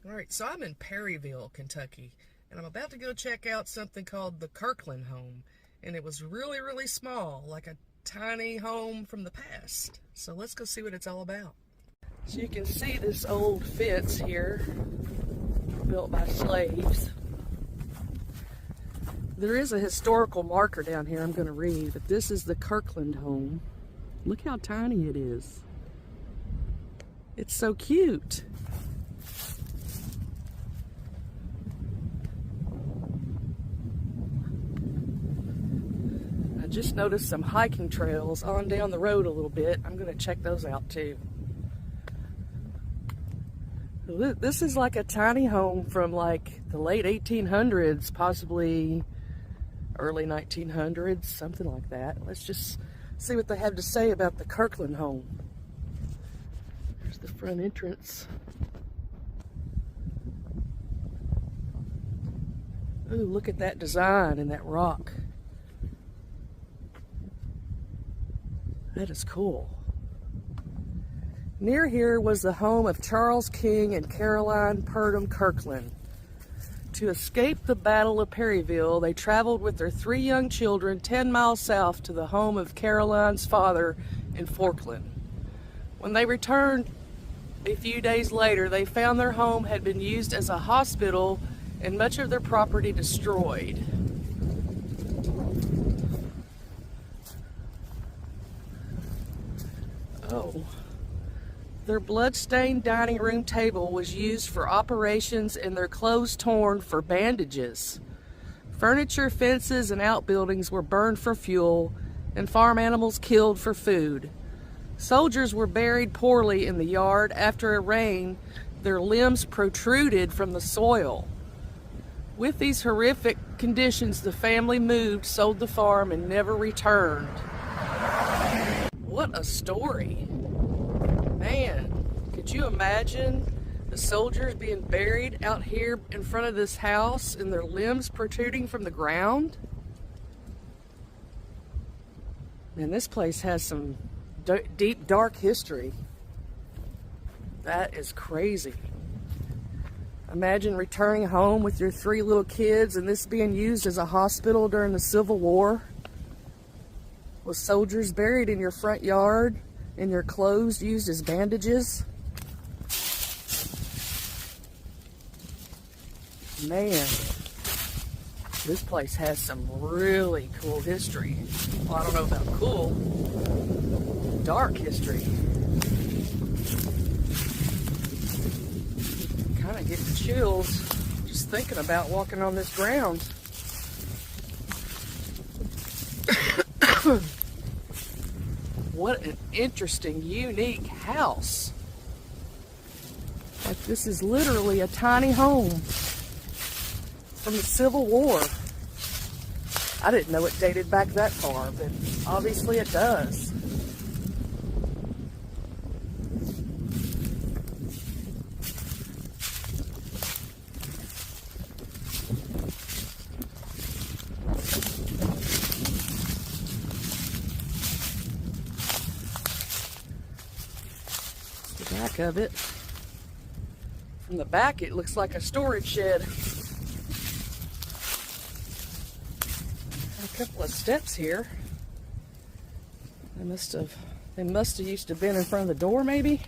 All right, so I'm in Perryville, Kentucky, and I'm about to go check out something called the Kirkland home. And it was really, really small, like a tiny home from the past. So let's go see what it's all about. So you can see this old fence here, built by slaves. There is a historical marker down here I'm going to read, but this is the Kirkland home. Look how tiny it is. It's so cute. I just noticed some hiking trails on down the road a little bit. I'm going to check those out too. This is like a tiny home from like the late 1800s, possibly early 1900s, something like that. Let's just see what they have to say about the Kirkland home. There's the front entrance. Ooh, look at that design and that rock. That is cool. Near here was the home of Charles King and Caroline Purdom Kirkland. To escape the Battle of Perryville, they traveled with their 3 young children 10 miles south to the home of Caroline's father in Forkland. When they returned a few days later, they found their home had been used as a hospital and much of their property destroyed. Oh. Their blood-stained dining room table was used for operations and their clothes torn for bandages. Furniture, fences, and outbuildings were burned for fuel, and farm animals killed for food. Soldiers were buried poorly in the yard. After a rain, their limbs protruded from the soil. With these horrific conditions, the family moved, sold the farm, and never returned. What a story. Man, could you imagine the soldiers being buried out here in front of this house and their limbs protruding from the ground? Man, this place has some deep, dark history. That is crazy. Imagine returning home with your 3 little kids and this being used as a hospital during the Civil War, with soldiers buried in your front yard and your clothes used as bandages. Man, this place has some really cool history. Well, I don't know about cool, dark history. Kind of getting chills just thinking about walking on this ground. What an interesting, unique house. Like, this is literally a tiny home from the Civil War. I didn't know it dated back that far, but obviously it does. Back of it. From the back, it looks like a storage shed. A couple of steps here. They must have used to have been in front of the door, maybe.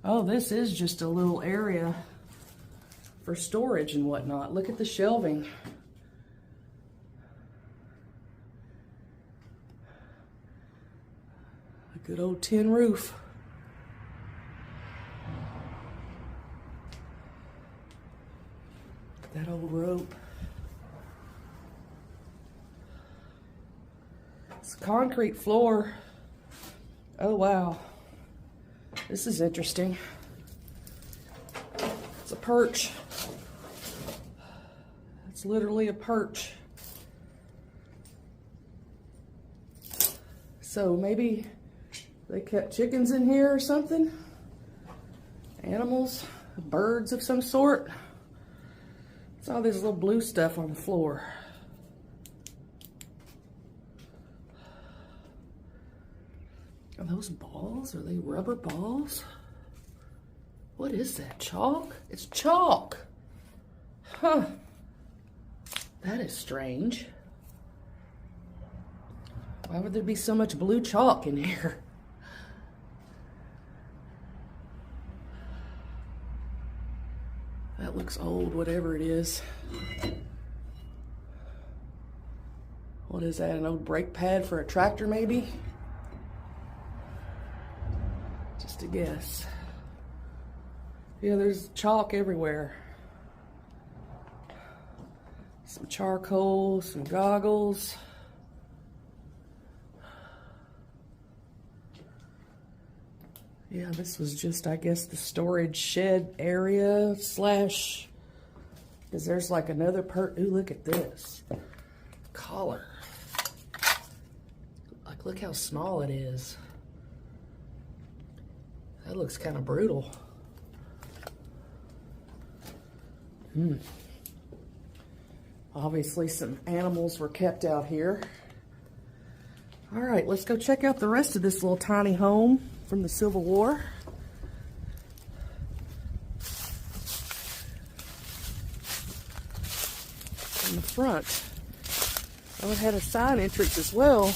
Oh, this is just a little area for storage and whatnot. Look at the shelving. Good old tin roof. That old rope. It's a concrete floor. Oh wow. This is interesting. It's a perch. It's literally a perch. So maybe they kept chickens in here or something? Animals, birds of some sort. It's all this little blue stuff on the floor. Are those balls? Are they rubber balls? What is that, chalk? It's chalk. Huh. That is strange. Why would there be so much blue chalk in here? That looks old, whatever it is. What is that, an old brake pad for a tractor maybe? Just a guess. Yeah, there's chalk everywhere. Some charcoal, some goggles. Yeah, this was just, I guess, the storage shed area slash, because there's like another ooh, look at this. Collar. Like, look how small it is. That looks kind of brutal. Obviously some animals were kept out here. All right, let's go check out the rest of this little tiny home from the Civil War. In the front. Oh, it had a side entrance as well.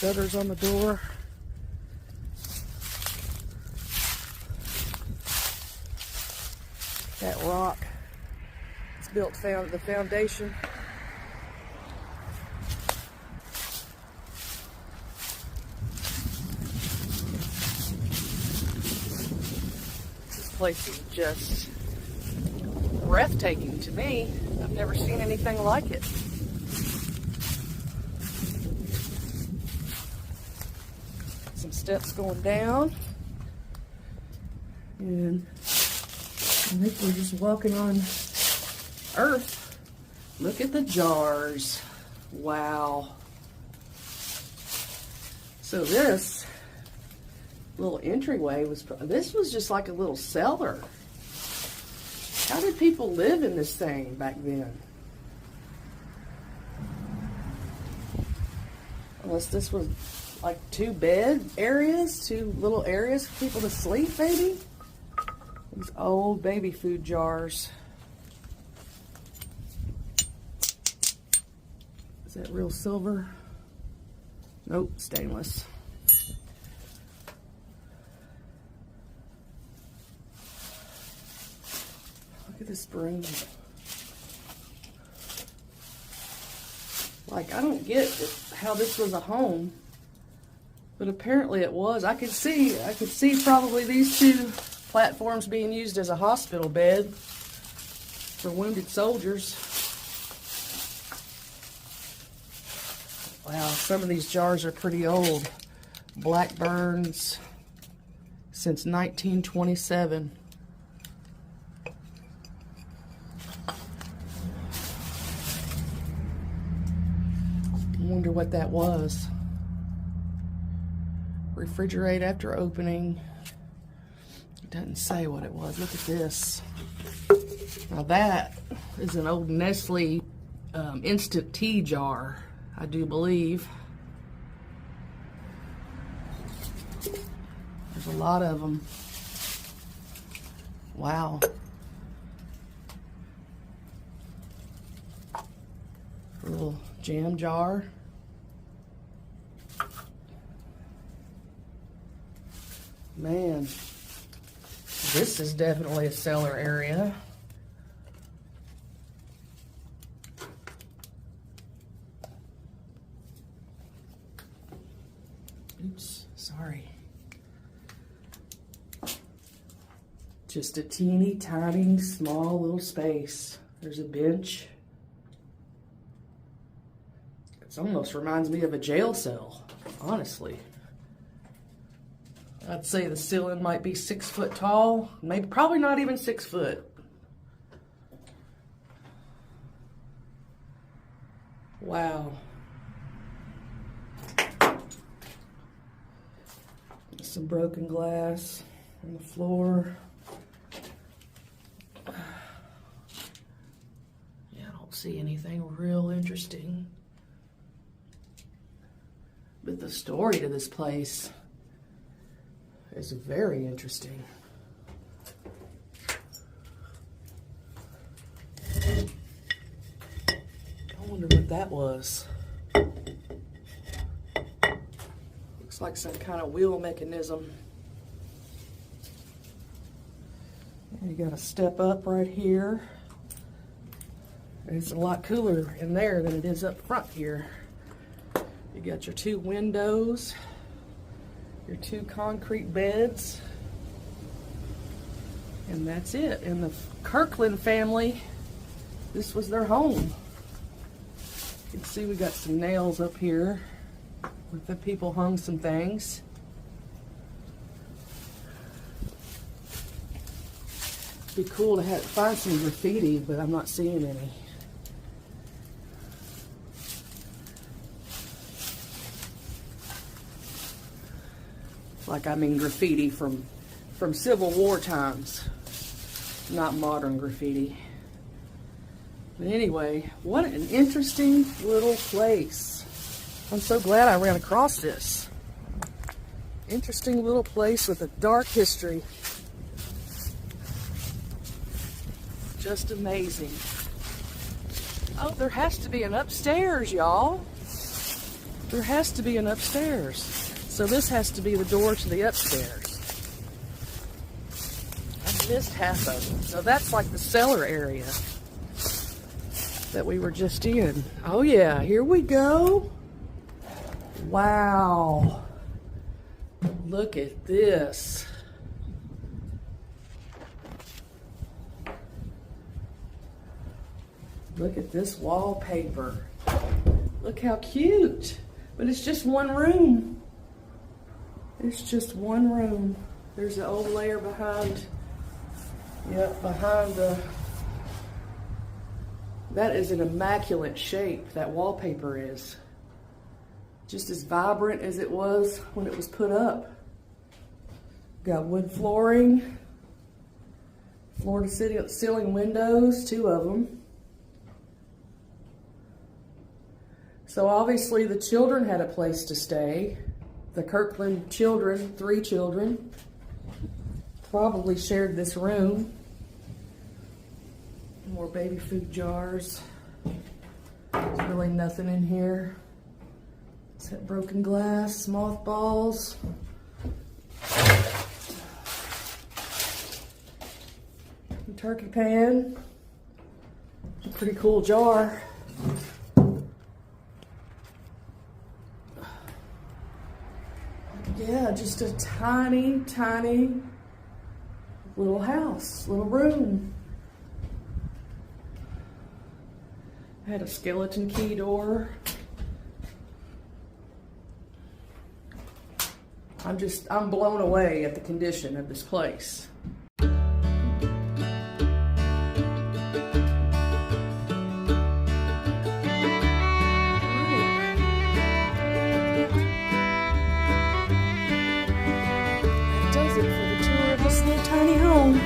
Shutters on the door. That rock. It's built the foundation. This place is just breathtaking to me. I've never seen anything like it. Some steps going down, and I think we're just walking on earth. Look at the jars. Wow. So this little entryway this was just like a little cellar. How did people live in this thing back then? Unless this was like two little areas for people to sleep, maybe? These old baby food jars. Is that real silver? Nope, stainless. Look at this broom. Like, I don't get how this was a home. But apparently it was. I could see probably these two platforms being used as a hospital bed for wounded soldiers. Wow, some of these jars are pretty old. Black burns since 1927. I wonder what that was. Refrigerate after opening. It doesn't say what it was. Look at this. Now that is an old Nestle instant tea jar, I do believe. There's a lot of them. Wow. A little jam jar. Man, this is definitely a cellar area. Oops, sorry. Just a teeny tiny small little space. There's a bench. It almost reminds me of a jail cell, honestly. I'd say the ceiling might be 6 foot tall, maybe probably not even 6 foot. Wow. Some broken glass. on the floor. Yeah, I don't see anything real interesting. But the story to this place is very interesting. I wonder what that was. Looks like some kind of wheel mechanism. And you got to step up right here. It's a lot cooler in there than it is up front here. You got your two windows, your two concrete beds, and that's it. And the Kirkland family, this was their home. You can see we got some nails up here where the people hung some things. It'd be cool to find some graffiti, but I'm not seeing any. Like, I mean graffiti from Civil War times, not modern graffiti. But anyway, what an interesting little place. I'm so glad I ran across this. Interesting little place with a dark history. Just amazing. Oh, there has to be an upstairs, y'all. There has to be an upstairs. So this has to be the door to the upstairs. I missed half of it. So that's like the cellar area that we were just in. Oh yeah, here we go. Wow. Look at this. Look at this wallpaper. Look how cute. But it's just one room. It's just one room. There's the old layer behind. Yep, behind the... That is an immaculate shape, that wallpaper is. Just as vibrant as it was when it was put up. Got wood flooring. Floor to ceiling windows, 2 of them. So obviously the children had a place to stay. The Kirkland children, 3 children, probably shared this room. More baby food jars. There's really nothing in here. It's that broken glass, mothballs. A turkey pan. A pretty cool jar. Yeah, just a tiny, tiny little house, little room. Had a skeleton key door. I'm blown away at the condition of this place. Does it for the tour of this little tiny home.